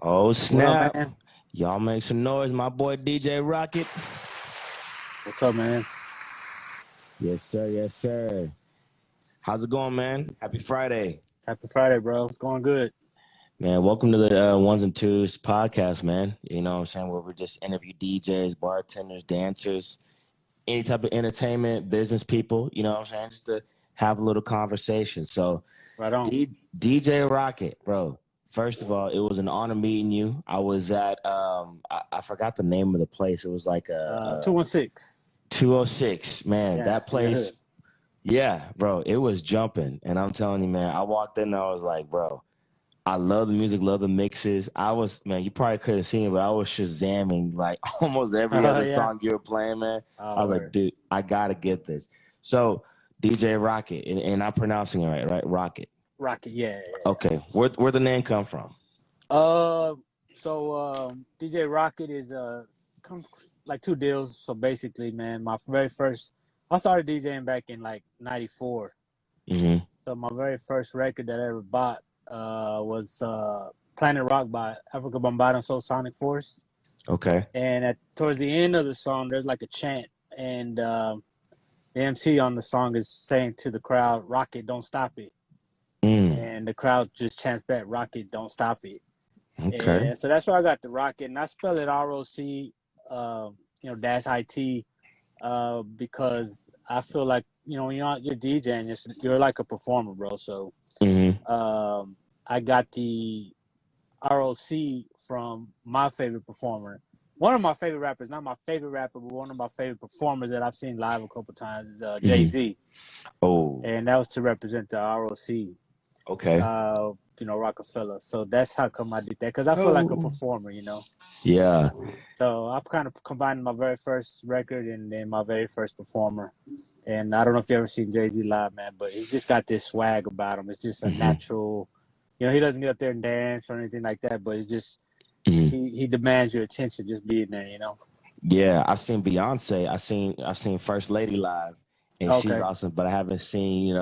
Oh What up, snap! man? Y'all make some noise, my boy DJ Roc-It. What's up, man? Yes, sir. Yes, sir. How's it going, man? Happy Friday, Happy Friday, bro. It's going good. man. Welcome to the Ones and Twos podcast, man. You know what I'm saying? Where we just interview DJs, bartenders, dancers, any type of entertainment, business people. You know what I'm saying? Just to have a little conversation. So, Right on. DJ Roc-It, bro. First of all, it was an honor meeting you. I was at I forgot the name of the place. It was like a 216. 206, man. Yeah, That in the place, hood. yeah, bro, it was jumping. And I'm telling you, man, I walked in and I was like, bro, I love the music, love the mixes. I was, man, you probably could have seen it, but I was Shazamming like almost every Oh, other yeah. song you were playing, man. I Oh, was like, word. dude, I gotta get this. So DJ Roc-It, and I'm pronouncing it right? Rocket. Rocket. Yeah, yeah, Okay, where the name come from? yeah. DJ Rocket is comes like two deals. So basically, man, I started DJing back in like '94. Hmm. So my very first record that I ever bought was Planet Rock by Africa Bombada and Soul Sonic Force. Okay. And towards the end of the song, there's like a chant, and the MC on the song is saying to the crowd, "Rock it, don't stop it," Mm. and the crowd just chants back, "Rock it, don't stop it." Okay. And so that's where I got the Rocket, and I spell it ROC, dash IT, because I feel like when you're DJing, you're like a performer, bro. So Hmm. I got the ROC from my favorite performer. One of my favorite rappers, not my favorite rapper, but one of my favorite performers that I've seen live a couple times is Hmm. Jay-Z. Oh, And that was to represent the ROC, okay. Rockefeller. So that's how come I did that, because I feel like a performer. Yeah. So I'm kind of combining my very first record and then my very first performer. And I don't know if you ever seen Jay-Z live, man, but he's just got this swag about him. It's just a Hmm. natural, he doesn't get up there and dance or anything like that, but it's just, Hmm. he demands your attention just being there. Yeah, I seen Beyonce. I seen First Lady live, and she's Okay. awesome. But I haven't seen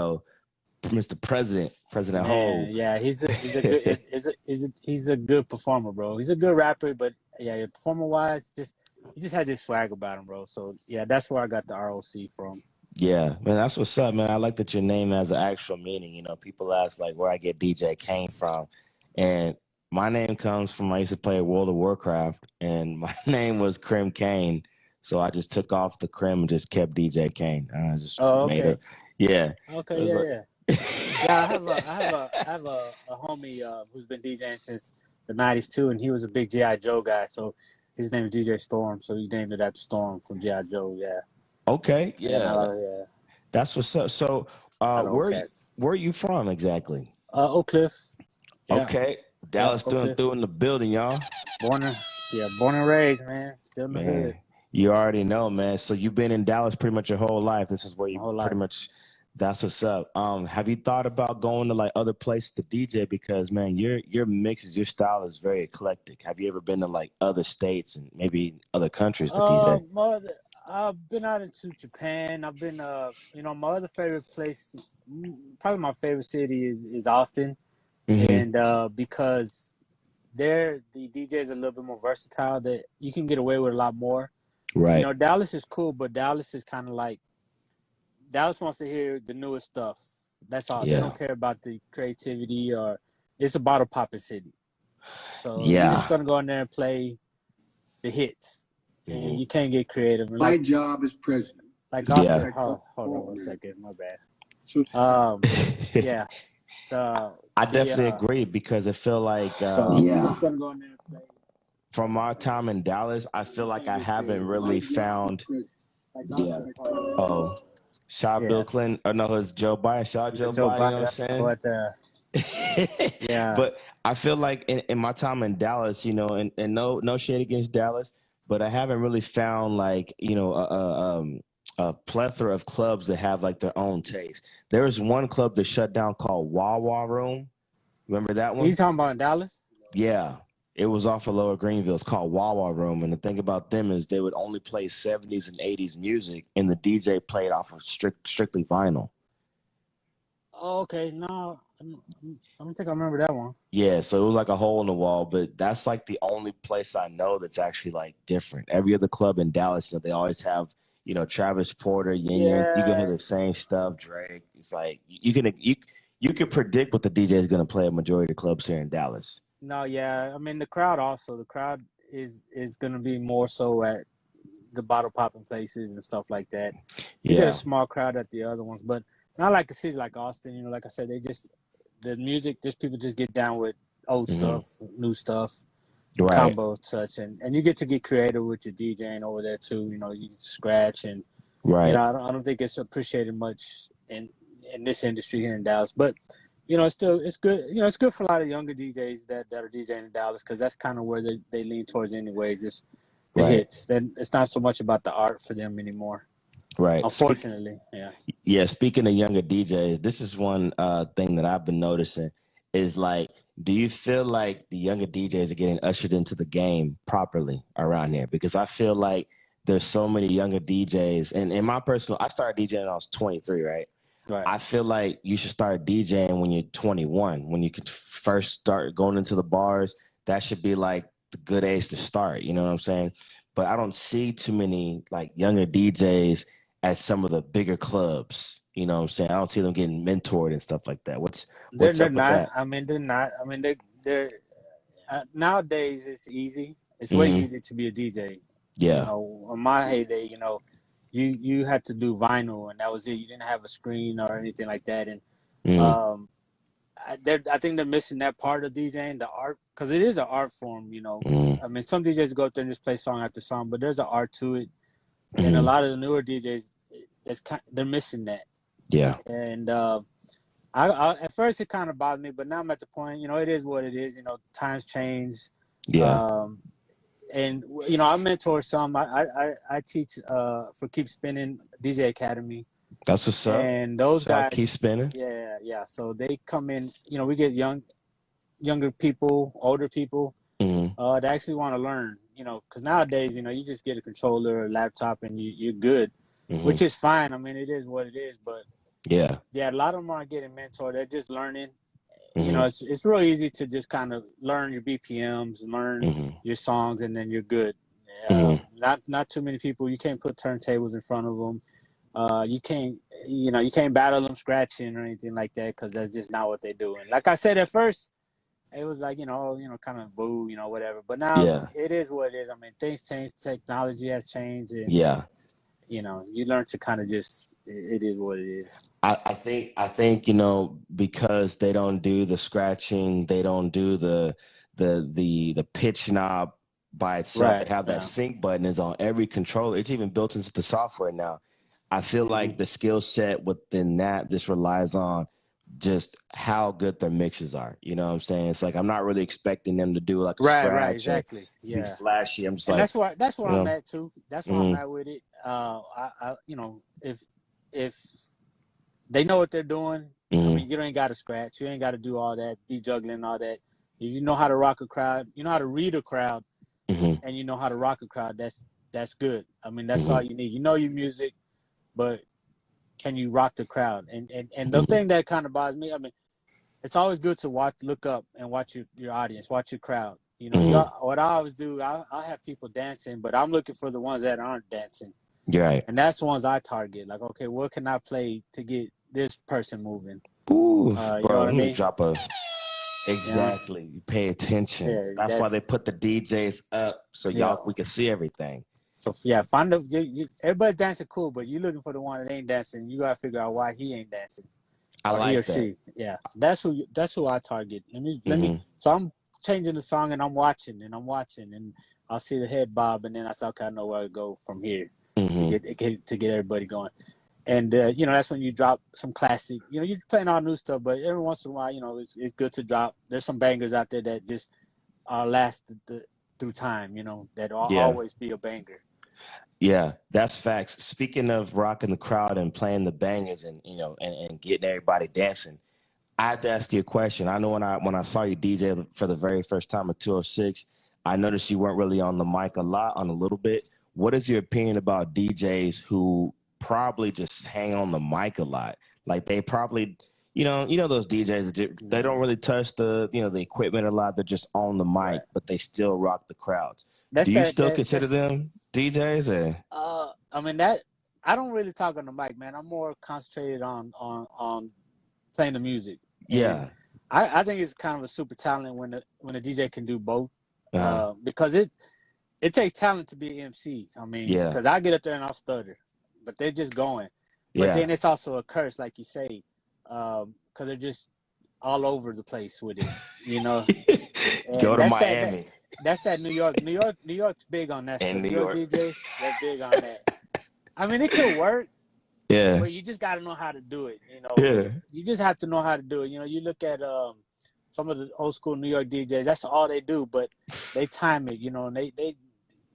Mr. President, President Man, Hove. yeah, he's a good he's a good performer, bro. He's a good rapper, but yeah, performer wise, he just had this swag about him, bro. So yeah, that's where I got the ROC from. Yeah, man, that's what's up, man. I like that your name has an actual meaning. People ask like where I get DJ Kane from, and my name comes from I used to play World of Warcraft, and my name was Crim Kane, so I just took off the Crim and just kept DJ Kane. I just Oh, made okay. it. Yeah, it Okay, was yeah, like. yeah. Yeah, I have a homie who's been DJing since the '90s too, and he was a big GI Joe guy. So his name is DJ Storm. So he named it after Storm from GI Joe. Yeah, Okay, and yeah, that's what's up. So, a lot of old where cats. where are you from exactly? Oak Cliff. Yeah, Okay, yeah, Dallas Oak through and Cliff. through in the building, y'all. Born and raised, man. Still in the hood Man, you already know, man. So you've been in Dallas pretty much your whole life. This is where my you whole pretty life. much. That's what's up. Have you thought about going to like other places to DJ? Because man, your mixes, your style is very eclectic. Have you ever been to like other states and maybe other countries to DJ? I've been out into Japan. I've been, my other favorite place, probably my favorite city is Austin, Hmm. and because there the DJ is a little bit more versatile, that you can get away with a lot more. Right. Dallas is cool, but Dallas is kind of like Dallas wants to hear the newest stuff. That's all. They Yeah. don't care about the creativity, or it's a bottle popping city. So you're just Yeah. gonna go in there and play the hits, and Hmm. you can't get creative. My job as president. Like Yeah. Austin. Hold on one second. My bad. Yeah. So I the definitely agree because I feel like you're just gonna go in there and play. from my time in Dallas, I feel like I haven't really found. Like Yeah. Austin. Oh, shout out Bill Yeah. Clinton. Oh no, it's Joe Biden. Shout out Joe Joe Biden. You know Biden. what I'm But saying? yeah. But I feel like in my time in Dallas, and no shade against Dallas, but I haven't really found like a plethora of clubs that have like their own taste. There was one club that shut down called Wawa Room. Remember that You one? talking about in Dallas? Yeah. It was off of Lower Greenville. It's called Wawa Room. And the thing about them is they would only play 70s and 80s music, and the DJ played off of strictly vinyl. Oh, okay. No, I don't think I remember that one. Yeah, so it was like a hole in the wall, but that's like the only place I know that's actually like different. Every other club in Dallas, they always have, Travis Porter, Yin Yang. You can hear Yeah. the same stuff, Drake. It's like you can predict what the DJ is going to play at majority of the clubs here in Dallas. No, yeah. I mean, the crowd is gonna be more so at the bottle popping places and stuff like that. You get a Yeah. small crowd at the other ones, but not like a city like Austin. Like I said, the music. Just people just get down with old Hmm. stuff, new stuff, Right. combo such, and you get to get creative with your DJing over there too. You scratch and Right. I don't think it's appreciated much in this industry here in Dallas, but it's good. It's good for a lot of younger DJs that are DJing in Dallas because that's kind of where they lean towards anyway. Just the Right. hits. Then it's not so much about the art for them anymore. Right. Unfortunately, yeah. Yeah, speaking of younger DJs, this is one thing that I've been noticing is like, do you feel like the younger DJs are getting ushered into the game properly around here? Because I feel like there's so many younger DJs, and in my personal, I started DJing when I was 23, right? Right. I feel like you should start DJing when you're 21, when you could first start going into the bars. That should be like the good age to start. You know what I'm saying? But I don't see too many like younger DJs at some of the bigger clubs. You know what I'm saying? I don't see them getting mentored and stuff like that. What's They're up with not. that? I mean, they're not. I mean, they're nowadays it's easy. It's way Hmm. easy to be a DJ. Yeah. In my heyday, you had to do vinyl and that was it. You didn't have a screen or anything like that. And Hmm. um, I think they're missing that part of DJing, the art, because it is an art form. Hmm. I mean, some DJs go up there and just play song after song, but there's an art to it, and a Hmm. lot of the newer DJs, they're missing that. Yeah. And at first it kind of bothered me, but now I'm at the point, it is what it is. Times change, Yeah. um, and I mentor some. I teach for Keep Spinning DJ Academy, That's what's up. and those So I keep guys, spinning. yeah, yeah. So they come in. We get younger people, older people Hmm. that actually want to learn. Because nowadays, you just get a controller, a laptop, and you're good, Hmm. which is fine. I mean, it is what it is. But Yeah. yeah, a lot of them aren't getting mentored. They're just learning. Hmm. It's real easy to just kind of learn your BPMs, learn Hmm. your songs, and then you're good. Hmm. Not too many people. You can't put turntables in front of them. You can't you can't battle them scratching or anything like that because that's just not what they're doing. Like I said at first, it was like kind of boo, whatever. But now Yeah. it is what it is. I mean, things change, technology has changed, and Yeah. you learn to kind of just it is what it is. I think because they don't do the scratching, they don't do the pitch knob by itself. They Right. have that Yeah. sync button is on every controller. It's even built into the software now. I feel Hmm. like the skill set within that just relies on just how good their mixes are. You know what I'm saying? It's like I'm not really expecting them to do like a Right. Right. scratch or Exactly. be Yeah. flashy. I'm just And like, that's where you I'm know, at too. That's where I'm mm-hmm, at with it. If if they know what they're doing, I mm-hmm, mean, you ain't got to scratch. You ain't got to do all that, be juggling and all that. If you know how to rock a crowd, you know how to read a crowd, mm-hmm, and you know how to rock a crowd. That's good. I mean, that's mm-hmm, all you need. You know your music, but can you rock the crowd? And the mm-hmm. thing that kind of bothers me, I mean, it's always good to look up and watch your audience, watch your crowd. Mm-hmm. What I always do, I have people dancing, but I'm looking for the ones that aren't dancing. You're right. And that's the ones I target. Like, okay, what can I play to get this person moving? Ooh, You know bro, what I let me mean? drop a. Yeah, Exactly. You pay attention. yeah, That's why they that's put the DJs up so yeah. we can see everything. So yeah, find everybody's dancing cool, but you're looking for the one that ain't dancing. You gotta figure out why he ain't dancing I or he or like that. she. Yeah, so that's who I target. Let me. Hmm. So I'm changing the song and I'm watching and I'll see the head bob and then I say okay, I know where to go from here to Hmm. get everybody going. And that's when you drop some classic. You're playing all new stuff, but every once in a while, it's good to drop. There's some bangers out there that just last through time. That will Yeah. always be a banger. Yeah, that's facts. Speaking of rocking the crowd and playing the bangers and and getting everybody dancing, I have to ask you a question. I know when I saw you DJ for the very first time at 206, I noticed you weren't really on the mic a lot, on a little bit. What is your opinion about DJs who probably just hang on the mic a lot? Like they probably, you know those DJs that they don't really touch the the equipment a lot. They're just on the mic, Right. but they still rock the crowds. That's Do you that still that consider that's them DJs? Or? I mean that I don't really talk on the mic, man. I'm more concentrated on playing the music, and Yeah. I think it's kind of a super talent when the DJ can do both, Uh-huh. because it takes talent to be an MC. I mean, Yeah. because I get up there and I'll stutter, but they're just going. But Yeah. then it's also a curse, like you say, because they're just all over the place with it, you know. Go And to Miami that's that New York. New York's big on that and stuff. New New York York. DJs, they're big on that. I mean, it could work, Yeah. but you just got to know how to do it. You know, Yeah. you just have to know how to do it. You know, you look at some of the old school New York DJs. That's all they do, but they time it. You know, and they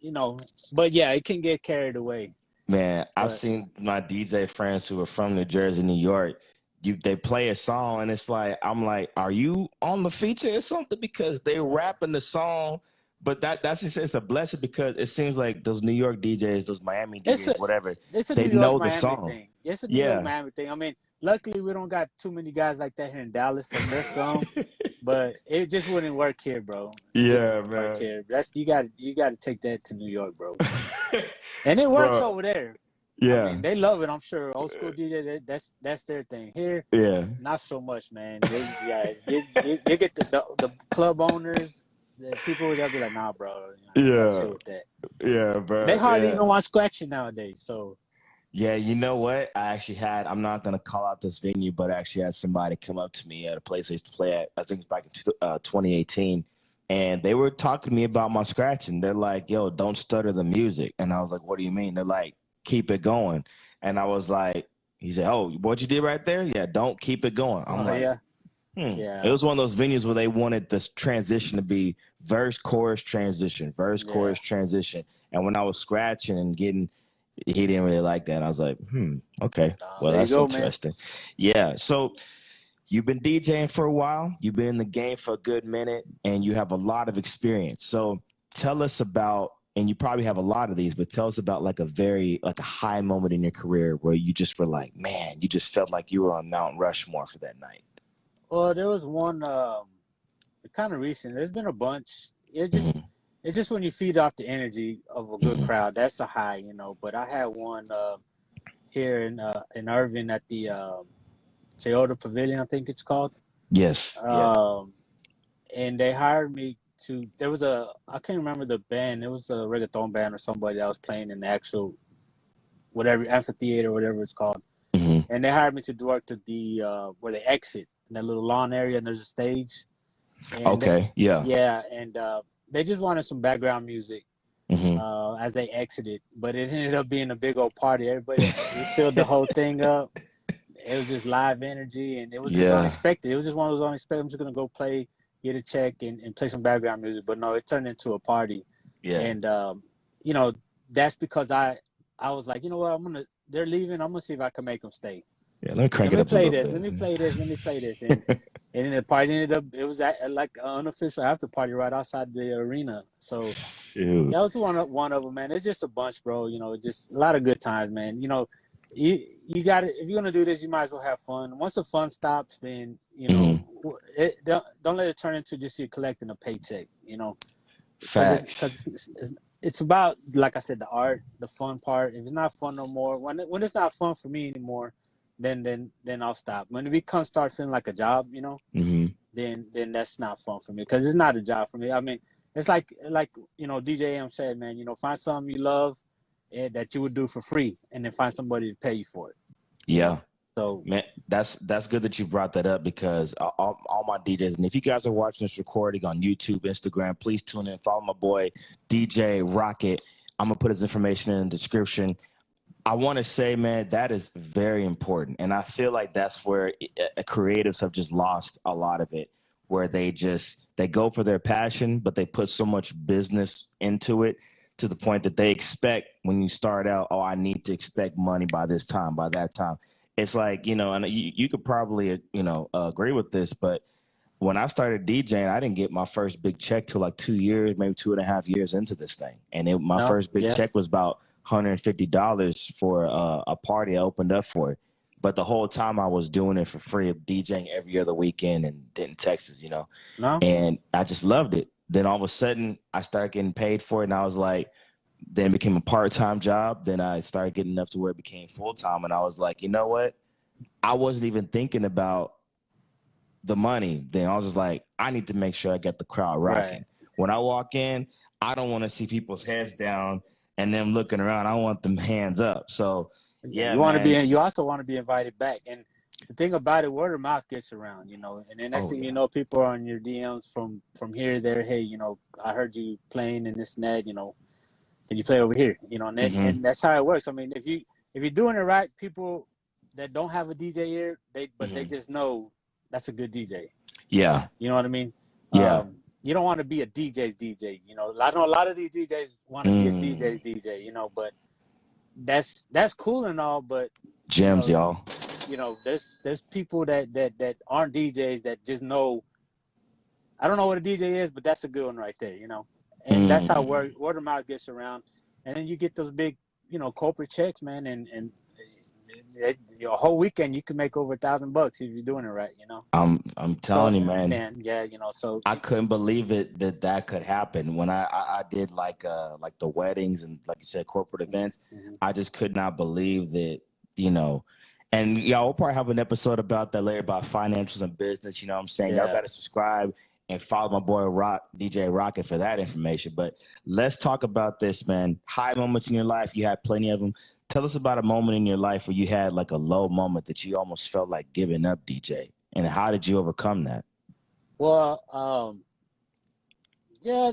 you know. But yeah, it can get carried away. Man, I've But seen my DJ friends who are from New Jersey, New York. They play a song and it's like I'm like, are you on the feature or something? Because they rapping the song, but that's just it's a blessing because it seems like those New York DJs, those Miami it's a DJs, whatever, it's a they New York know the Miami song. thing. It's a New York Yeah. Miami thing. I mean, luckily we don't got too many guys like that here in Dallas. I mean, there's some, but it just wouldn't work here, bro. It just Yeah, wouldn't work man. here. That's you got to take that to New York, bro. And it works Bro, over there. I yeah, mean, they love it. I'm sure old school DJ, that's their thing. Here, yeah, not so much, man. You get the club owners, the people they'll be like, nah, bro, you got to yeah, chill with that. yeah, They bro, hardly yeah. even want scratching nowadays. So Yeah, you know what? I'm not going to call out this venue, but I actually had somebody come up to me at a place I used to play at, I think it's back in 2018. And they were talking to me about my scratching. They're like, yo, don't stutter the music. And I was like, what do you mean? They're like, keep it going. And I was like, he said, oh, what you did right there? Yeah, don't keep it going. I'm oh like, yeah, It yeah, was one of those venues where they wanted this transition to be verse, chorus, transition, verse, yeah. chorus, transition. And when I was scratching and getting, he didn't really like that. I was like, okay, well, There you that's go, man. interesting. Yeah. So you've been DJing for a while, you've been in the game for a good minute, and you have a lot of experience. So tell us about, and you probably have a lot of these, but tell us about like a high moment in your career where you just were like, man, you just felt like you were on Mount Rushmore for that night. Well, there was one kind of recent. There's been a bunch. Hmm. It's just when you feed off the energy of a good Hmm. crowd. That's a high, you know. But I had one here in Irving at the Toyota Pavilion, I think it's called. Yes. Yeah. Um, and they hired me to. There was I can't remember the band. It was a reggaeton band or somebody that was playing in the actual whatever amphitheater, whatever it's called. Hmm. And they hired me to work to the where they exit in that little lawn area, and there's a stage. And Okay. Yeah. yeah, and they just wanted some background music Hmm. as they exited, but it ended up being a big old party. Everybody we filled the whole thing up. It was just live energy, and it was just Yeah. unexpected. It was just one of those unexpected. I'm just gonna go play, get a check, and play some background music. But no, it turned into a party, Yeah. and you know that's because I was like, you know what, they're leaving. I'm gonna see if I can make them stay. Yeah. Let me crank Let it me up a play little this. bit. Let me play this. Let me play this. And then the party ended up. It was like an unofficial after party right outside the arena. So Shoot. that was one of them, man. It's just a bunch, bro. You know, just a lot of good times, man. You know, you got to if you're gonna do this, you might as well have fun. Once the fun stops, then you Hmm. know, don't let it turn into just you collecting a paycheck. You know, because Facts. it's about, like I said, the art, the fun part. If it's not fun no more, when it's not fun for me anymore, then I'll stop. When it start feeling like a job, you know, Hmm. then that's not fun for me because it's not a job for me. I mean, it's like you know, DJ M said, man, you know, find something you love that you would do for free, and then find somebody to pay you for it. You Yeah. know, so Man, that's good that you brought that up because all my DJs, and if you guys are watching this recording on YouTube, Instagram, please tune in. Follow my boy DJ Roc-It. I'm gonna put his information in the description. I want to say, man, that is very important, and I feel like that's where creatives have just lost a lot of it, where they go for their passion, but they put so much business into it to the point that they expect when you start out, oh, I need to expect money by this time, by that time. It's like, and you could probably, agree with this, but when I started DJing, I didn't get my first big check till like 2 years, maybe 2.5 years into this thing. And my no, first big yeah, check was about $150 for a party I opened up for. but the whole time I was doing it for free, DJing every other weekend in Denton, Texas, you know, No. and I just loved it. Then all of a sudden I started getting paid for it, and I was like, then it became a part-time job. Then I started getting enough to where it became full-time, and I was like, you know what? I wasn't even thinking about the money. Then I was just like, I need to make sure I get the crowd rocking. Right. When I walk in, I don't want to see people's heads down and them looking around. I want them hands up. So Yeah, yeah, you want to man. be. You also want to be invited back. And the thing about it, word of mouth gets around, you know. And then next Oh thing yeah. you know, people are on your DMs from here, there. Hey, you know, I heard you playing and this and that. You know, can you play over here? You know, and and that's how it works. I mean, if you're doing it right, people that don't have a DJ ear, they just know that's a good DJ. Yeah. You know what I mean? Yeah. You don't want to be a DJ's DJ. You know, I know a lot of these DJs want to be a DJ's DJ. You know, but that's cool and all, but Gems, y'all. you know, there's people that aren't DJs that just know. I don't know what a DJ is, but that's a good one right there. You know, and that's how word of mouth gets around, and then you get those big, you know, corporate checks, man, and your whole weekend you can make over $1,000 if you're doing it right. You know. I'm telling you, man. Yeah, you know, so I couldn't believe it that could happen when I did like the weddings and, like you said, corporate events. I just could not believe that, you know. And y'all will probably have an episode about that later, about financials and business. You know what I'm saying? Y'all got to subscribe and follow my boy DJ Roc-It for that information. But let's talk about this, man. High moments in your life, you had plenty of them. Tell us about a moment in your life where you had like a low moment that you almost felt like giving up, DJ, and how did you overcome that? Well, yeah,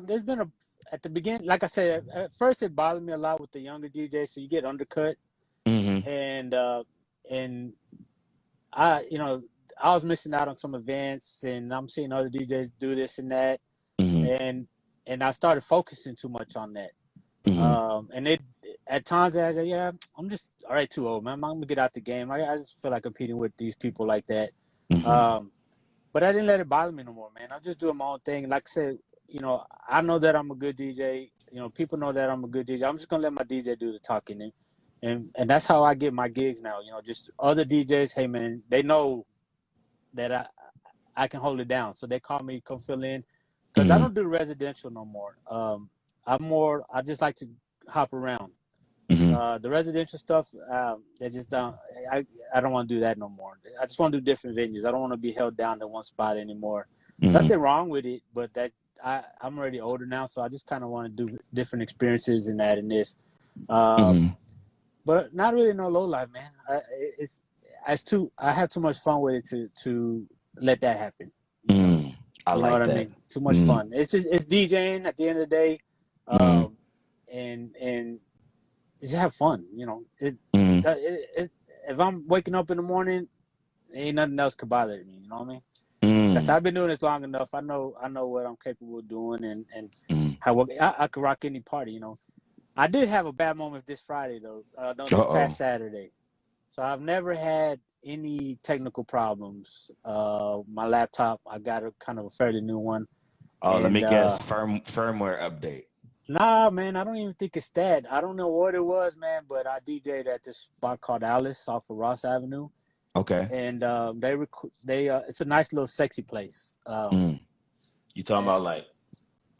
there's been at the beginning, like I said, at first it bothered me a lot with the younger DJs, so you get undercut, and I, you know, I was missing out on some events, and I'm seeing other DJs do this and that, and I started focusing too much on that, and at times I was like, yeah, I'm just all right, too old, man. I'm gonna get out the game. I just feel like competing with these people like that. But I didn't let it bother me no more, man. I'm just doing my own thing. Like I said, you know, I know that I'm a good DJ. You know, people know that I'm a good DJ. I'm just gonna let my DJ do the talking, and that's how I get my gigs now. You know, just other DJs. Hey, man, they know that I can hold it down, so they call me, come fill in, because I don't do residential no more. I just like to hop around. The residential stuff, they just don't. I don't want to do that no more. I just want to do different venues. I don't want to be held down to one spot anymore. Nothing wrong with it, but I'm already older now, so I just kind of want to do different experiences and that and this. But not really no low life, man. I have too much fun with it to let that happen. I you like know what that. I mean? Too much fun. It's DJing at the end of the day, and just have fun. You know, if I'm waking up in the morning, ain't nothing else could bother me. You know what I mean? Because I've been doing this long enough. I know what I'm capable of doing, and how I could rock any party. You know, I did have a bad moment this Friday though. This past Saturday. So I've never had any technical problems. My laptop, I got a kind of a fairly new one. Let me guess, firmware update. Nah, man, I don't even think it's that. I don't know what it was, man, but I DJ'd at this spot called Alice off of Ross Avenue. Okay. And it's a nice little sexy place. You talking about like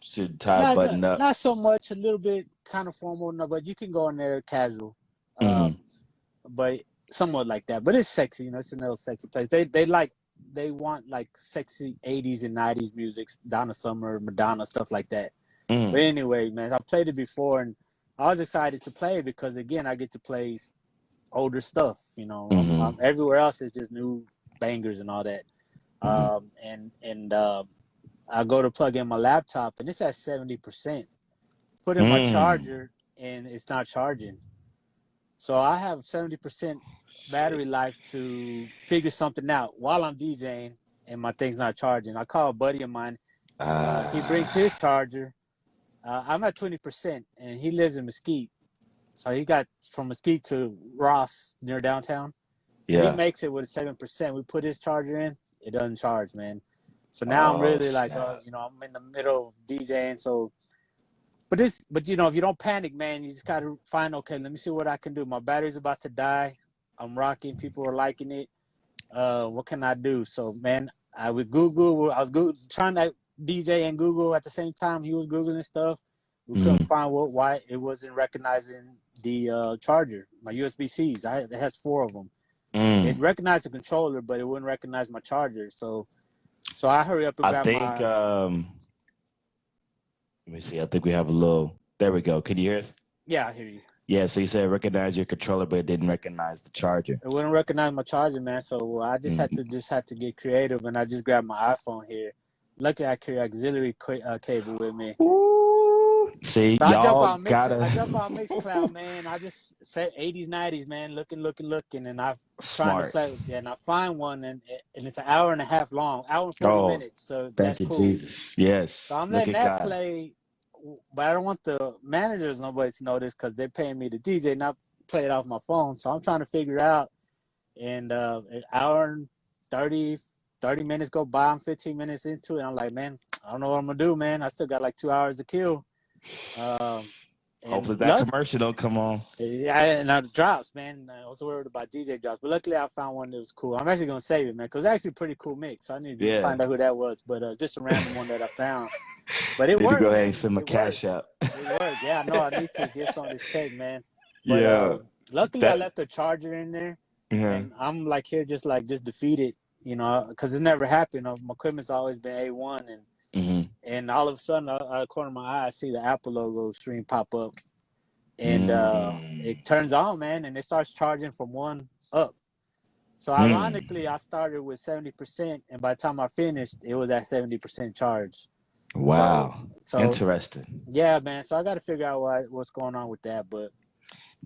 suit tie button up? Not so much, a little bit kind of formal, no, but you can go in there casual. But somewhat like that. But it's sexy, you know, it's a little sexy place. They want like sexy 80s and 90s music, Donna Summer, Madonna, stuff like that. But anyway, man, I played it before, and I was excited to play it because, again, I get to play older stuff. You know, everywhere else is just new bangers and all that. I go to plug in my laptop, and it's at 70%. Put in my charger, and it's not charging. So I have 70% battery life to figure something out while I'm DJing, and my thing's not charging. I call a buddy of mine. He brings his charger. I'm at 20%, and he lives in Mesquite. So he got from Mesquite to Ross near downtown. Yeah. He makes it with 7%. We put his charger in. It doesn't charge, man. So now I'm really like, you know, I'm in the middle of DJing. So But you know, if you don't panic, man, you just gotta find, okay, let me see what I can do. My battery's about to die. I'm rocking. People are liking it. What can I do? So, man, I would Google. I was trying to DJ and Google at the same time. He was Googling stuff. We couldn't find why it wasn't recognizing the charger, my USB-Cs. It has 4 of them. It recognized the controller, but it wouldn't recognize my charger. So I hurry up and I grab think, let me see. I think we have a little, there we go. Can you hear us? Yeah, I hear you. Yeah, so you said recognize your controller, but it didn't recognize the charger. It wouldn't recognize my charger, man. So I just had to get creative, and I just grabbed my iPhone here. Luckily, I carry auxiliary cable with me. Ooh. See, So y'all I jump on Mixcloud, man. I just set 80s, 90s, man. Looking, and I'm trying to play. Yeah, and I find one, and it's an hour and a half long, hour and 40 minutes. So that's cool. Jesus. Yes. So I'm letting that play, but I don't want the managers, nobody to know this because they're paying me to DJ, not play it off my phone. So I'm trying to figure out, and an hour and 30 minutes go by. I'm 15 minutes into it. I'm like, man, I don't know what I'm gonna do, man. I still got like 2 hours to kill. Hopefully that commercial don't come on. Yeah, and the drops, man. I was worried about DJ drops, but luckily I found one that was cool. I'm actually gonna save it, man, because it's actually a pretty cool mix. I need to find out who that was, but just a random one that I found. But it worked. Go ahead and send my cash out. It worked. Yeah, I know I need to get some of this check, man. But, luckily I left the charger in there, and I'm like here just defeated, you know, because it's never happened. My equipment's always been A1, and all of a sudden, out of the corner of my eye, I see the Apple logo stream pop up, and it turns on, man, and it starts charging from 1 up. So ironically, I started with 70%, and by the time I finished, it was at 70% charge. Wow, so interesting. Yeah, man. So I got to figure out what's going on with that. But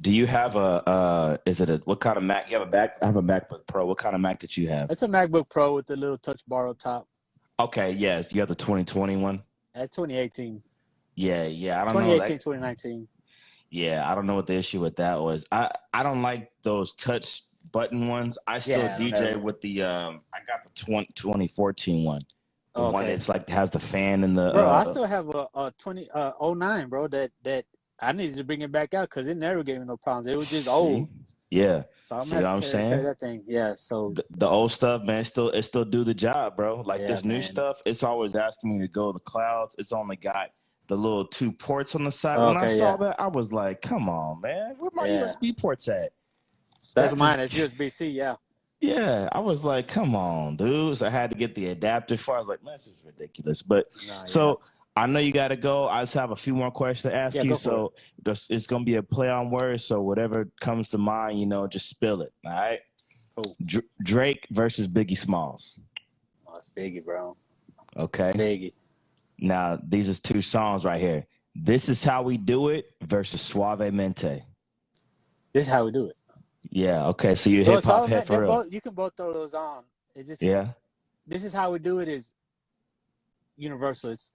do you have what kind of Mac? You have I have a MacBook Pro. What kind of Mac did you have? It's a MacBook Pro with the little touch bar on top. Okay, yes. You have the 2020 one? That's 2018. Yeah. I don't 2018, know. 2019. Yeah, I don't know what the issue with that was. I don't like those touch button ones. I still DJ with the I got the 2014 one. The one that's like has the fan and the bro. I still have a 2009, bro. That I needed to bring it back out because it never gave me no problems. It was just old. Yeah. So I'm gonna carry that thing. Yeah. So the old stuff, man, it still do the job, bro. Like this new stuff, it's always asking me to go to the clouds. It's only got the little 2 ports on the side. When I saw that, I was like, come on, man. Where my USB ports at? That's mine. It's USB-C, yeah. Yeah, I was like, come on, dude. So I had to get the adapter for. I was like, man, this is ridiculous. But I know you got to go. I just have a few more questions to ask you. So it's going to be a play on words. So whatever comes to mind, you know, just spill it. All right. Cool. Drake versus Biggie Smalls. Oh, it's Biggie, bro. Okay. Biggie. Now, these are 2 songs right here. This Is How We Do It versus Suavemente. This is how we do it. Yeah, okay. So you're hip hop head for real. You can both throw those on. It just This Is How We Do It is universal. It's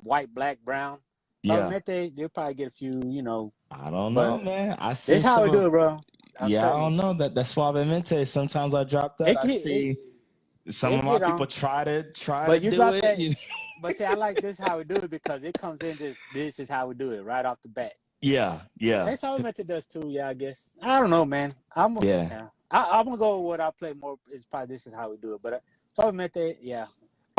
white, black, brown. Suavemente, they'll probably get a few, you know. I don't know, man. I see. This is how we do it, bro. I don't know that Suavemente. Sometimes I drop that. I see some of my people try to but you do drop it. That, but see, I like This Is How We Do It because it comes in just This Is How We Do It right off the bat. Yeah. That's how Suavemente does too. Yeah, I guess. I don't know, man. I'm gonna go with what I play more. Is probably This Is How We Do It. But Suavemente, yeah.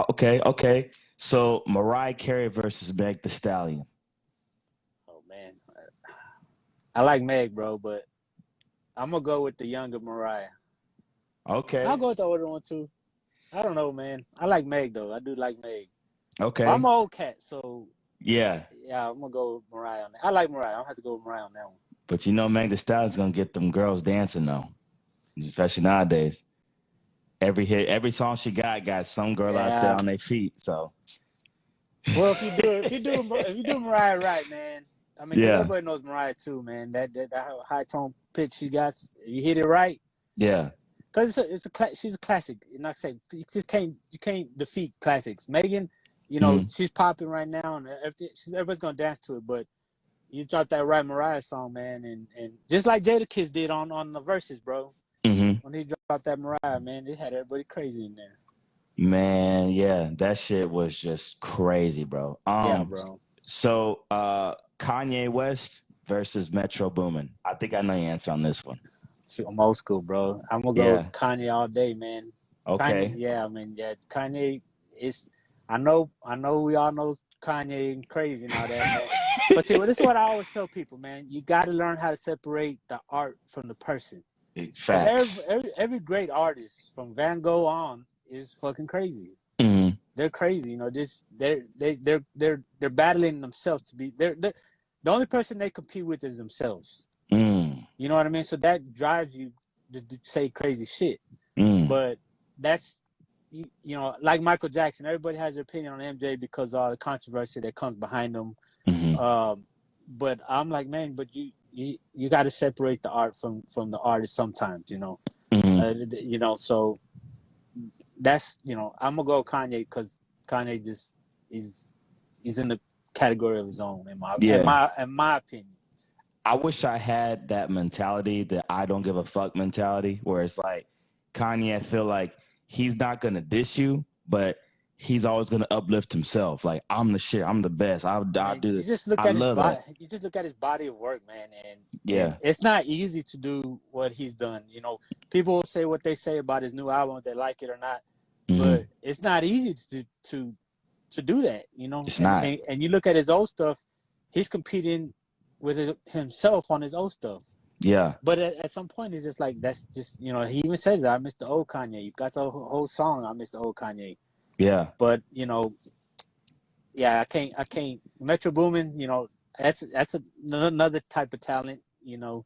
Okay. So Mariah Carey versus Meg Thee Stallion. Oh man, I like Meg, bro, but I'm gonna go with the younger Mariah. Okay. I'll go with the older one too. I don't know, man. I like Meg though. I do like Meg. Okay. But I'm an old cat, so yeah, I'm gonna go with Mariah on that. I like Mariah. I'll have to go with Mariah on that one. But you know, Meg Thee Stallion's gonna get them girls dancing though, especially nowadays. Every song she got some girl out there on their feet. So, well, if you do Mariah right, man. I mean, everybody knows Mariah too, man. That high tone pitch she got, you hit it right. Yeah. Because she's a classic. You're not saying you can't defeat classics. Megan, you know, she's popping right now, and everybody's gonna dance to it. But you dropped that right Mariah song, man, and just like Jadakiss did on the verses, bro. When he dropped that Mariah, man, it had everybody crazy in there. Man, yeah, that shit was just crazy, bro. Yeah, bro. So Kanye West versus Metro Boomin. I think I know your answer on this one. See, I'm old school, bro. I'm gonna go Yeah. with Kanye all day, man. Kanye, Okay. yeah, I mean, yeah, Kanye is. I know, we all know Kanye and crazy and all that, man. But see, well, this is what I always tell people, man. You got to learn how to separate the art from the person. Because Facts. every great artist from Van Gogh on is fucking crazy. Mm-hmm. They're crazy, you know. Just they're battling themselves to be. They're the only person they compete with is themselves. Mm. You know what I mean? So that drives you to say crazy shit. Mm. But that's you know, like Michael Jackson. Everybody has their opinion on MJ because of all the controversy that comes behind them. Mm-hmm. But I'm like, man, but you got to separate the art from the artist sometimes, you know. Mm-hmm. You know, so that's, you know, I'm gonna go Kanye because Kanye just is in the category of his own in my opinion. I wish I had that mentality, that I don't give a fuck mentality, where it's like Kanye, I feel like he's not gonna diss you, but he's always gonna uplift himself. Like, I'm the shit, I'm the best. I'll do You this. just look I at his love body. that. You just look at his body of work, man, and Yeah. it's not easy to do what he's done. You know, people will say what they say about his new album, if they like it or not, but it's not easy to do that. You know, It's not. And you look at his old stuff, he's competing with himself on his old stuff. Yeah. But at some point, it's just like, that's just, you know, he even says that, I miss the old Kanye. You got a whole song, I miss the old Kanye. Yeah. But, you know, yeah, I can't. Metro Boomin, you know, that's another type of talent, you know.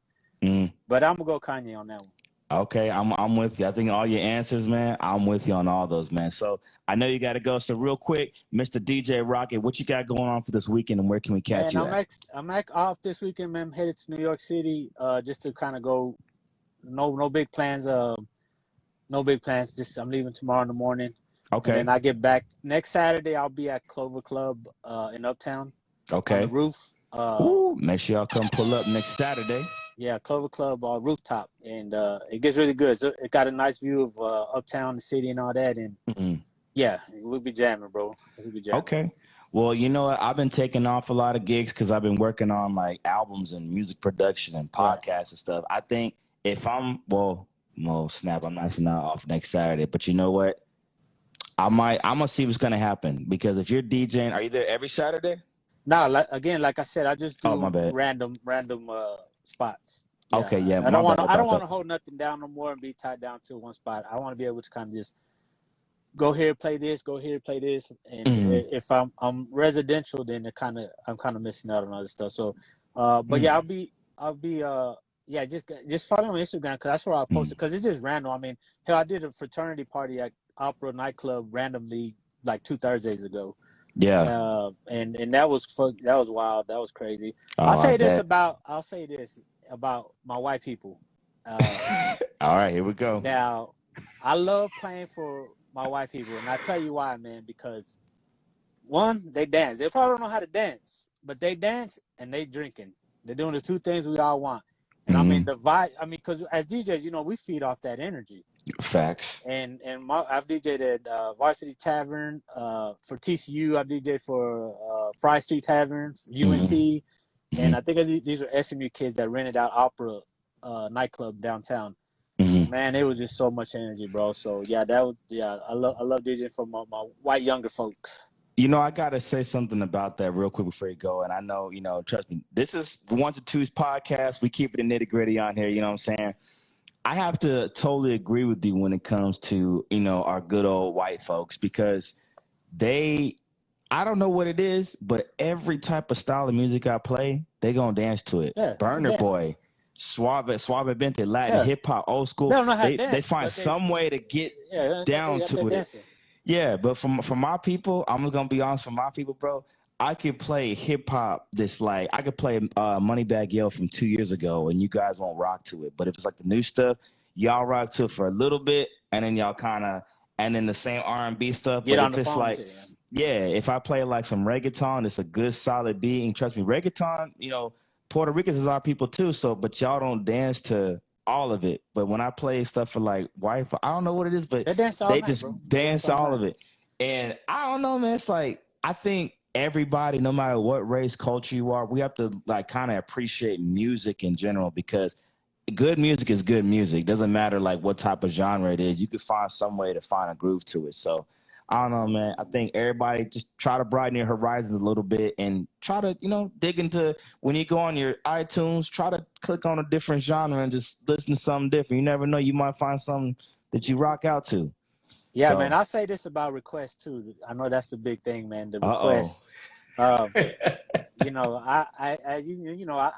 But I'm gonna go Kanye on that one. Okay, I'm with you. I think all your answers, man, I'm with you on all those, man. So I know you got to go. So real quick, Mr. DJ Roc-It, what you got going on for this weekend, and where can we catch you at? I'm off this weekend, man. I'm headed to New York City, just to kind of go. No big plans. No big plans. Just I'm leaving tomorrow in the morning. Okay. And then I get back next Saturday. I'll be at Clover Club in Uptown. Okay. On the roof. Ooh, make sure y'all come pull up next Saturday. Yeah, Clover Club rooftop, and it gets really good. So it got a nice view of Uptown, the city, and all that. And yeah, we'll be jamming, bro. We'll be jamming. Okay. Well, you know what? I've been taking off a lot of gigs because I've been working on like albums and music production and podcasts and stuff. I think if I'm snap, I'm actually not off next Saturday, but you know what? I'm gonna see what's gonna happen, because if you're DJing, are you there every Saturday? No, like I said, I just do my bad. random spots. Yeah. Okay, yeah. I don't want to hold nothing down no more and be tied down to one spot. I want to be able to kind of just go here, play this, go here, play this. And if I'm residential, then I'm kind of missing out on other stuff. So, but yeah, I'll be just follow me on Instagram, because that's where I'll post it, because it's just random. I mean, hell, I did a fraternity party at Opera nightclub randomly like 2 Thursdays ago. Yeah. And that was wild. That was crazy. Oh, I'll say this about my white people. All right, here we go. Now, I love playing for my white people, and I tell you why, man. Because one, they dance. They probably don't know how to dance, but they dance and they drinking. They're doing the two things we all want. And I mean, the vibe. I mean, because as DJs, you know, we feed off that energy. Facts. And I've DJed at Varsity Tavern for TCU. I've DJed for Fry Street Tavern, UNT, and I think these were SMU kids that rented out Opera nightclub downtown. Man, it was just so much energy, bro. So yeah, I love DJing for my white younger folks. You know, I gotta say something about that real quick before you go. And I know, you know, trust me, this is 1's and 2's podcast. We keep it nitty gritty on here. You know what I'm saying? I have to totally agree with you when it comes to, you know, our good old white folks, because I don't know what it is, but every type of style of music I play, they gonna dance to it. Yeah, Burner Boy, Suave Bente, Latin, hip hop, old school. They don't know how to dance, they find some way to get down to it. Dancing. Yeah, but for my people, I'm gonna be honest. For my people, bro, I could play hip hop. I could play Moneybagg Yo from 2 years ago, and you guys won't rock to it. But if it's like the new stuff, y'all rock to it for a little bit, and then y'all and then the same R&B stuff. Get but on if the it's phone like, if I play like some reggaeton, it's a good solid beat. And trust me, reggaeton, you know, Puerto Ricans is our people too. So, but y'all don't dance to all of it. But when I play stuff for like white, I don't know what it is, but they just dance all of it. And I don't know, man. It's like, I think everybody, no matter what race, culture you are, we have to like kind of appreciate music in general, because good music is good music. Doesn't matter like what type of genre it is. You can find some way to find a groove to it. So I don't know, man. I think everybody just try to broaden your horizons a little bit and try to, dig into, when you go on your iTunes, try to click on a different genre and just listen to something different. You never know, you might find something that you rock out to. Yeah, So, man. I'll say this about requests too. I know that's the big thing, man. The uh-oh. requests. Um,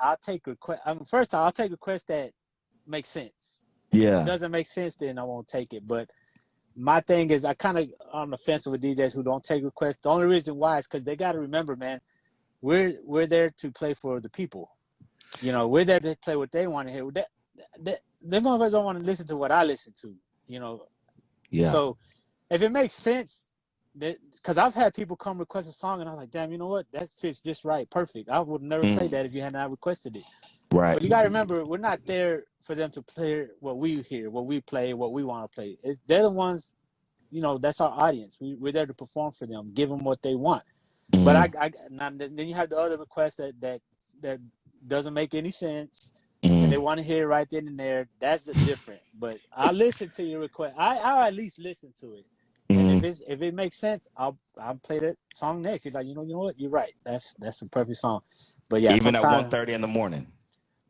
I'll take request. First, I'll take requests that make sense. If it Yeah. doesn't make sense, then I won't take it. But my thing is, I kind of on the fence with DJs who don't take requests. The only reason why is because they got to remember, man, we're there to play for the people. We're there to play what they want to hear. Them motherfuckers don't want to listen to what I listen to. Yeah. So if it makes sense, because I've had people come request a song and I'm like, damn, you know what? That fits just right, perfect. I would never play that if you had not requested it. Right. But you got to remember, we're not there for them to play what we hear, what we play, what we want to play. They're the ones, that's our audience. We're there to perform for them, give them what they want. But then you have the other requests that doesn't make any sense, and they want to hear it right then and there. That's the different. But I'll listen to your request. I'll at least listen to it. And if it makes sense, I'll play that song next. You're like, you know what? You're right. That's a perfect song. But yeah, even at 1:30 in the morning.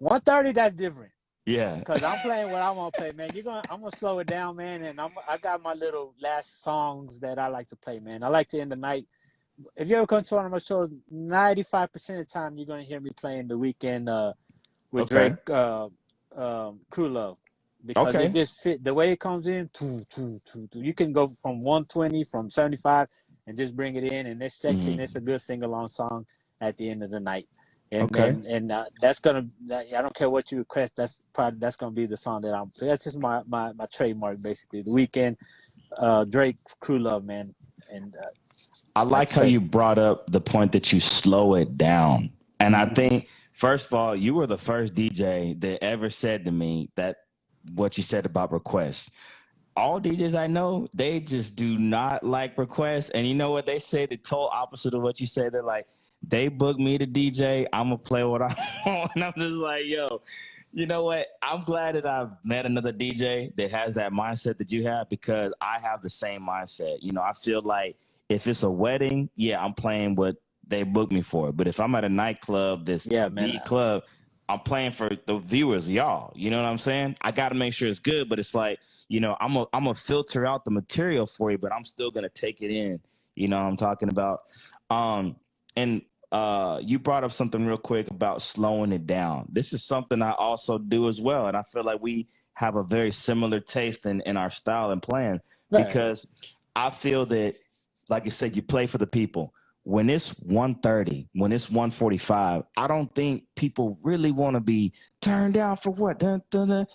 1:30, that's different. Yeah. Because I'm playing what I want to play, man. I'm gonna slow it down, man. And I got my little last songs that I like to play, man. I like to end the night. If you ever come to one of my shows, 95% of the time you're gonna hear me playing The Weeknd with Drake, Crew Love. Because it just fit the way it comes in. You can go from 120, from 75, and just bring it in, and it's sexy, and it's a good sing-along song at the end of the night. And that's gonna. I don't care what you request. That's gonna be the song that I'm. That's just my trademark, basically. The Weeknd, Drake, Crew Love, man. And I like how you brought up the point that you slow it down, and I think first of all, you were the first DJ that ever said to me that what you said about requests. All DJs I know, they just do not like requests. And you know what they say? The total opposite of what you said. They're like, they book me to DJ, I'm going to play what I want. And I'm just like, yo, you know what? I'm glad that I've met another DJ that has that mindset that you have, because I have the same mindset. I feel like if it's a wedding, yeah, I'm playing what they booked me for. But if I'm at a nightclub, the club, I'm playing for the viewers, y'all. You know what I'm saying? I got to make sure it's good, but it's like, I'm gonna filter out the material for you, but I'm still gonna take it in. You know what I'm talking about? And you brought up something real quick about slowing it down. This is something I also do as well, and I feel like we have a very similar taste in our style and playing, because I feel that, like you said, you play for the people. When it's 1:30, when it's 1:45, I don't think people really want to be turned down for what? Dun, dun, dun.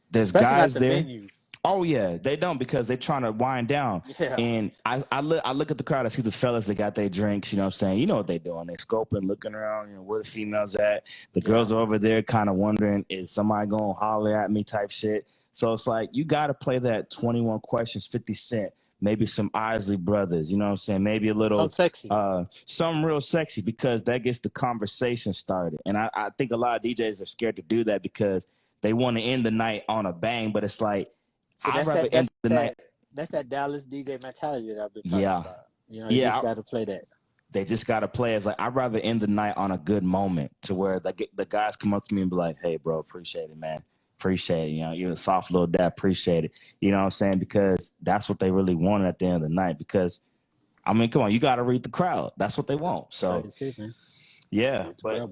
There's especially guys there. Venues. Oh yeah, they don't, because they're trying to wind down. Yeah. And I look at the crowd. I see the fellas that got their drinks. You know what I'm saying? You know what they doing? They scoping, looking around. Where the females at? The girls are over there, kind of wondering, is somebody gonna holler at me? Type shit. So it's like you got to play that 21 Questions, 50 Cent. Maybe some Isley Brothers, you know what I'm saying? Maybe a little something sexy, something real sexy, because that gets the conversation started. And I think a lot of DJs are scared to do that because they want to end the night on a bang. But it's like, I'd rather end the night. That's that Dallas DJ mentality that I've been talking about. You just got to play that. They just got to play. It's like, I'd rather end the night on a good moment, to where the guys come up to me and be like, hey, bro, appreciate it, man. Appreciate it. You're a soft little dad. Appreciate it. You know what I'm saying? Because that's what they really wanted at the end of the night. Because, I mean, come on, you got to read the crowd. That's what they want. So, yeah. But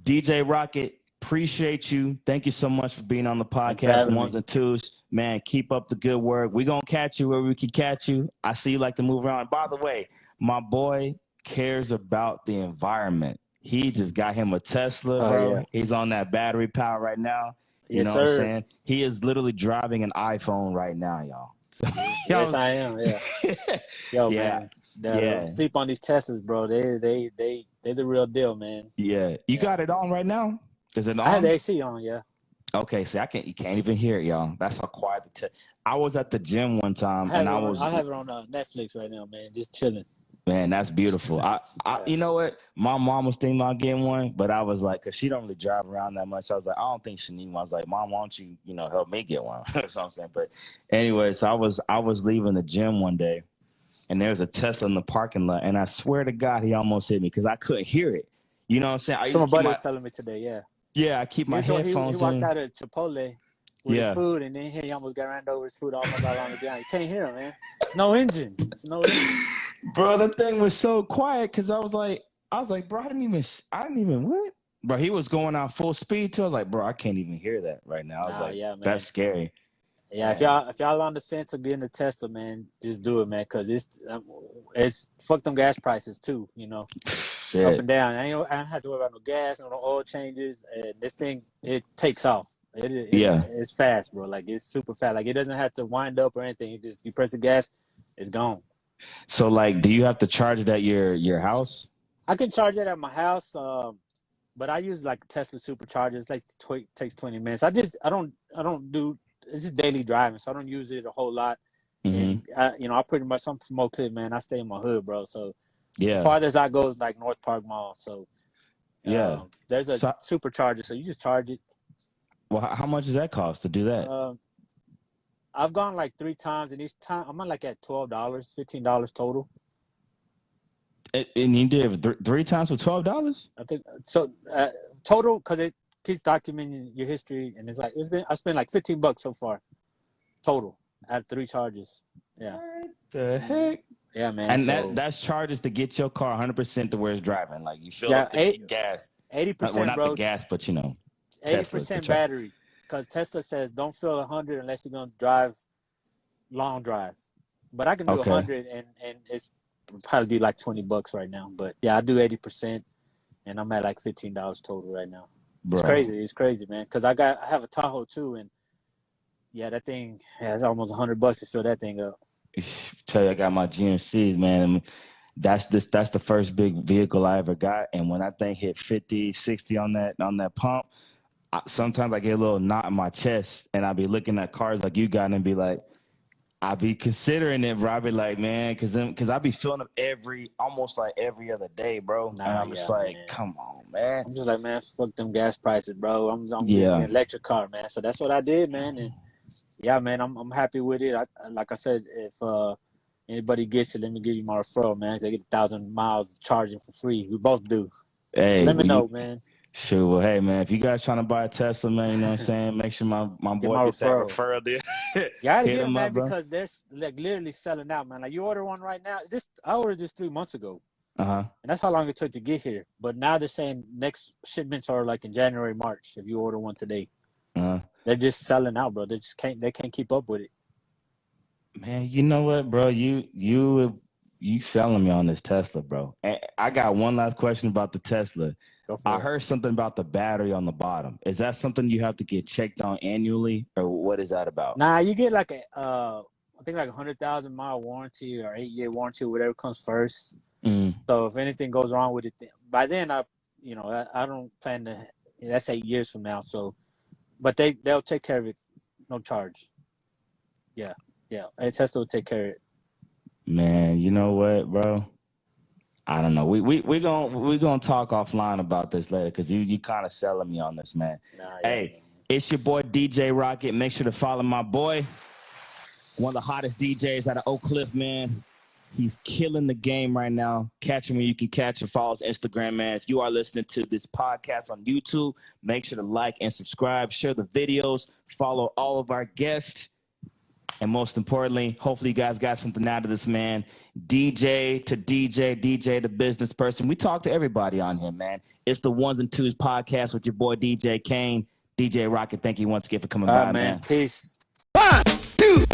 DJ Roc-It, appreciate you. Thank you so much for being on the podcast, 1's and 2's. Man, keep up the good work. We're going to catch you where we can catch you. I see you like to move around. By the way, my boy cares about the environment. He just got him a Tesla, bro. Yeah. He's on that battery power right now. You know what I'm saying? He is literally driving an iPhone right now, y'all. So, yes, I am. Yeah. Yo, man. Sleep on these Teslas, bro. They're the real deal, man. Yeah. You got it on right now? Is it on? I have the AC on, yeah. Okay, see, you can't even hear it, y'all. That's how quiet I was at the gym one time, I have it on Netflix right now, man. Just chilling. Man, that's beautiful. You know what? My mom was thinking about getting one, but I was like, cause she don't really drive around that much. I was like, I don't think she need one. I was like, Mom, why don't you, help me get one? That's what I'm saying. But anyway, so I was leaving the gym one day, and there was a Tesla in the parking lot, and I swear to God, he almost hit me because I couldn't hear it. You know what I'm saying? I used So my to keep buddy was telling me today, yeah, I keep my he headphones walked in. out of Chipotle with his food, and then he almost got ran over his food almost all on the ground. You can't hear him, man. No engine. It's no engine. Bro, the thing was so quiet because I was like, bro, I didn't even what? Bro, he was going out full speed too. I was like, bro, I can't even hear that right now. I was like, yeah, man. that's scary. Yeah, man. if y'all on the fence of getting a Tesla, man, just do it, man, because it's fuck them gas prices too, Shit. Up and down. I don't have to worry about no gas, no oil changes, and this thing it takes off. It's fast, bro. Like it's super fast. Like it doesn't have to wind up or anything. You press the gas, it's gone. So like, do you have to charge it at your house? I can charge it at my house, but I use like Tesla superchargers. Like takes 20 minutes. I don't do. It's just daily driving, so I don't use it a whole lot. Mm-hmm. And I pretty much I'm from Oak Cliff, man. I stay in my hood, bro. So as far as I go is like North Park Mall. So there's a supercharger, so you just charge it. Well, how much does that cost to do that? I've gone like 3 times, and each time I'm like at $12, $15 total. And you did 3 times for $12? I think so. Total, because it keeps documenting your history, and it's like I spent like $15 so far, total at 3 charges. Yeah. What the heck? Yeah, man. And that's charges to get your car 100% to where it's driving. Like you fill up the gas. 80%. Well, not bro, the gas, but 80% battery. Because Tesla says don't fill 100 unless you're gonna drive long drive. But I can do 100, and it's probably be like $20 right now. But yeah, I do 80%, and I'm at like $15 total right now. Bro. It's crazy, man. Because I have a Tahoe too, and yeah, that thing has almost $100 to fill that thing up. Tell you, I got my GMC, man. That's the first big vehicle I ever got, and when that thing hit 50, 60 on that pump, sometimes I get a little knot in my chest, and I'll be looking at cars like you got and be like, I'll be considering it, bro. I'll be like, man, because I be filling up almost like every other day, bro. And I'm just like, man. Come on, man. I'm just like, man, fuck them gas prices, bro. I'm getting an electric car, man. So that's what I did, man. And yeah, man, I'm happy with it. Like I said, if anybody gets it, let me give you my referral, man. They get 1,000 miles charging for free. We both do. Hey, so let me know, man. Sure. Well, hey, man, if you guys trying to buy a Tesla, man, you know what I'm saying? Make sure my boy gets that referral deal. Yeah, I gotta get them, man, because they're like literally selling out, man. Like you order one right now. I ordered this 3 months ago. And that's how long it took to get here. But now they're saying next shipments are like in January, March. If you order one today, they're just selling out, bro. They can't keep up with it. Man, you know what, bro? You selling me on this Tesla, bro. And I got one last question about the Tesla. I heard something about the battery on the bottom. Is that something you have to get checked on annually, or what is that about? Nah, you get like I think like 100,000 mile warranty or 8-year warranty, whatever comes first. So if anything goes wrong with it, by then I don't plan to. That's 8 years from now. So, but they'll take care of it, no charge. Yeah. Tesla will take care of it. Man, you know what, bro? I don't know. We're gonna talk offline about this later because you kind of selling me on this, man. Hey, it's your boy DJ Roc-It. Make sure to follow my boy, one of the hottest DJs out of Oak Cliff, man. He's killing the game right now. Catch him where you can catch him. Follow his Instagram, man. If you are listening to this podcast on YouTube, make sure to like and subscribe. Share the videos. Follow all of our guests. And most importantly, hopefully you guys got something out of this, man. DJ to business person. We talk to everybody on here, man. It's the 1's and 2's podcast with your boy DJ Kane. DJ Roc-It, thank you once again for coming by, man. Peace. 1, 2.